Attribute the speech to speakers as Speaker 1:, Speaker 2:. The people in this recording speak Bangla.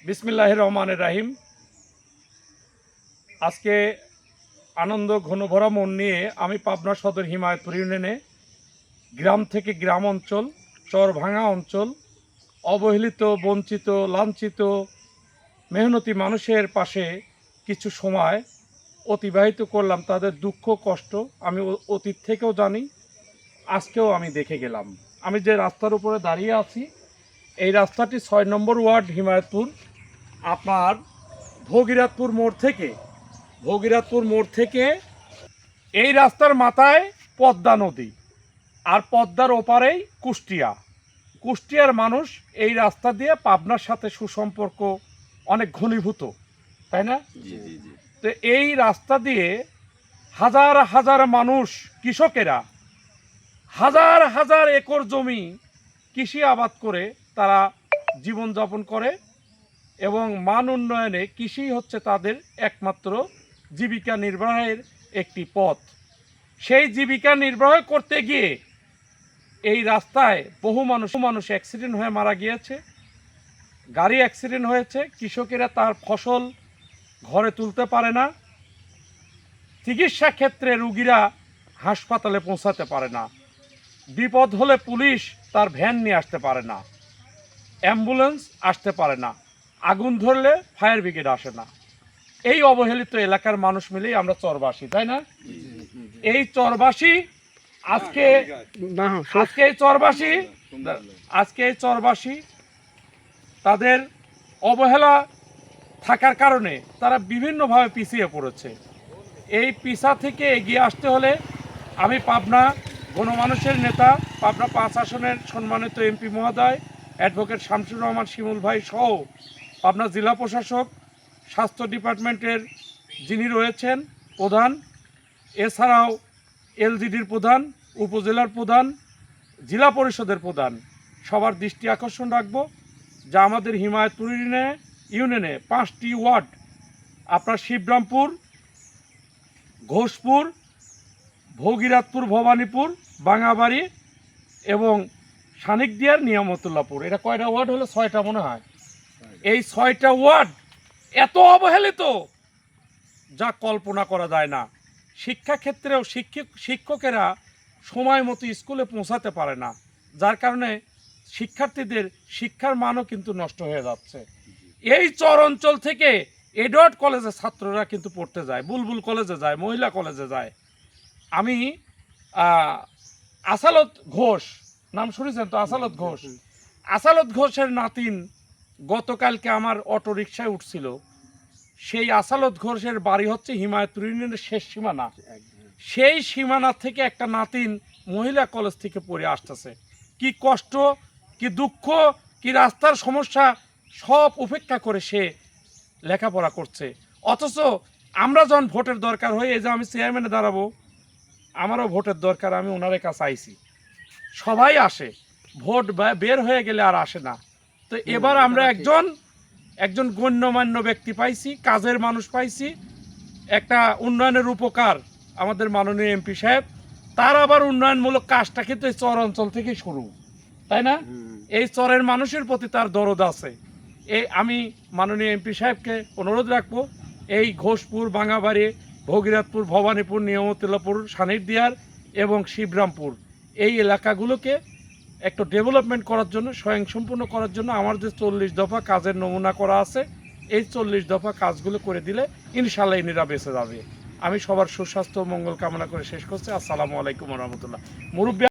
Speaker 1: বিসমিল্লাহির রহমানির রহিম। আজকে আনন্দ ঘনভরা মন নিয়ে আমি পাবনা সদর হিমায়তপুর ইউনিয়নে গ্রাম থেকে গ্রাম অঞ্চল, চরভাঙা অঞ্চল, অবহেলিত, বঞ্চিত, লাঞ্ছিত, মেহনতি মানুষের পাশে কিছু সময় অতিবাহিত করলাম। তাদের দুঃখ কষ্ট আমি অতীত থেকেও জানি, আজকেও আমি দেখে গেলাম। আমি যে রাস্তার উপরে দাঁড়িয়ে আছি, এই রাস্তাটি ৬ নম্বর ওয়ার্ড হিমায়তপুর। আপনার ভগীরথপুর মোড় থেকে এই রাস্তার মাথায় পদ্মা নদী, আর পদ্মার ওপারেই কুষ্টিয়ার মানুষ এই রাস্তা দিয়ে পাবনার সাথে সুসম্পর্ক অনেক ঘনীভূত, তাই না? তো এই রাস্তা দিয়ে হাজার হাজার মানুষ, কৃষকেরা হাজার হাজার একর জমি কৃষি আবাদ করে তারা জীবনযাপন করে এবং মান উন্নয়নে কৃষি হচ্ছে তাদের একমাত্র জীবিকা নির্বাহের একটি পথ। সেই জীবিকা নির্বাহ করতে গিয়ে এই রাস্তায় বহু মানুষ অ্যাক্সিডেন্ট হয়ে মারা গিয়েছে, গাড়ি অ্যাক্সিডেন্ট হয়েছে, কৃষকেরা তার ফসল ঘরে তুলতে পারে না, চিকিৎসা ক্ষেত্রে রুগীরা হাসপাতালে পৌঁছাতে পারে না, বিপদ হলে পুলিশ তার ভ্যান নিয়ে আসতে পারে না, অ্যাম্বুলেন্স আসতে পারে না, আগুন ধরলে ফায়ার ব্রিগেড আসে না। এই অবহেলিত এলাকার মানুষ মিলেই আমরা চরবাসী, তাই না? এই চরবাসী আজকে তাদের অবহেলা থাকার কারণে তারা বিভিন্নভাবে পিছিয়ে পড়েছে। এই পিছা থেকে এগিয়ে আসতে হলে আমি পাবনা গণমানুষের নেতা, পাবনা ৫ আসনের সম্মানিত এমপি মহোদয় অ্যাডভোকেট শামসুর রহমান শিমুল ভাই সহ পাবনা জেলা প্রশাসক, স্বাস্থ্য ডিপার্টমেন্টের যিনি রয়েছেন প্রধান, এছাড়াও এলজিডির প্রধান, উপজেলার প্রধান, জেলা পরিষদের প্রধান, সবার দৃষ্টি আকর্ষণ রাখব যা আমাদের হিমায়তপুর ইউনিয়নে 5টি ওয়ার্ড, আপনার শিবরামপুর, ঘোষপুর, ভগীরথপুর, ভবানীপুর, বাঙাবাড়ি এবং সানিকদিয়ার, নিয়ামতুল্লাহপুর। এটা কয়টা ওয়ার্ড হলো? 6টা মনে হয়। এই 6টা ওয়ার্ড এত অবহেলিত যা কল্পনা করা যায় না। শিক্ষাক্ষেত্রেও শিক্ষকেরা সময় মতো স্কুলে পৌঁছাতে পারে না, যার কারণে শিক্ষার্থীদের শিক্ষার মানও কিন্তু নষ্ট হয়ে যাচ্ছে। এই চর অঞ্চল থেকে এডওয়ার্ড কলেজের ছাত্ররা কিন্তু পড়তে যায়, বুলবুল কলেজে যায়, মহিলা কলেজে যায়। আমি আসালত ঘোষ, নাম শুনেছেন তো? আসালত ঘোষের নাতিন গতকালকে আমার অটো রিকশায় উঠছিল। সেই আসালত ঘোষের বাড়ি হচ্ছে হিমায়তপুর ইউনিয়নের শেষ সীমানা। সেই সীমানা থেকে একটা নাতিন মহিলা কলেজ থেকে পড়ে আসতেছে। কি কষ্ট, কি দুঃখ, কি রাস্তার সমস্যা সব উপেক্ষা করে সে লেখাপড়া করছে। অথচ আমরা যখন ভোটের দরকার হয়, এই যে আমি চেয়ারম্যানে দাঁড়াবো, আমারও ভোটের দরকার, আমি ওনার কাছে আইছি, সবাই আসে, ভোট বের হয়ে গেলে আর আসে না। তো এবার আমরা একজন গণ্যমান্য ব্যক্তি পাইছি, কাজের মানুষ পাইছি, একটা উন্নয়নের উপকার আমাদের মাননীয় এমপি সাহেব, তার আবার উন্নয়নমূলক কাজটা কিন্তু এই চর অঞ্চল থেকে শুরু, তাই না? এই চরের মানুষের প্রতি তার দরদ আছে। আমি মাননীয় এমপি সাহেবকে অনুরোধ রাখবো, এই ঘোষপুর, বাঙাবাড়ি, ভগীরথপুর, ভবানীপুর, নিয়ামতুল্লাহপুর, সানিকদিয়ার এবং শিবরামপুর এই এলাকাগুলোকে একটু ডেভেলপমেন্ট করার জন্য, স্বয়ংসম্পূর্ণ করার জন্য আমার যে 40 দফা কাজের নমুনা করা আছে, এই 40 দফা কাজগুলো করে দিলে ইনশাল্লাহ ইনিরা বেঁচে যাবে। আমি সবার সুস্বাস্থ্য মঙ্গল কামনা করে শেষ করছি। আসসালামু আলাইকুম রহমতুল্লাহ। মুরব্বী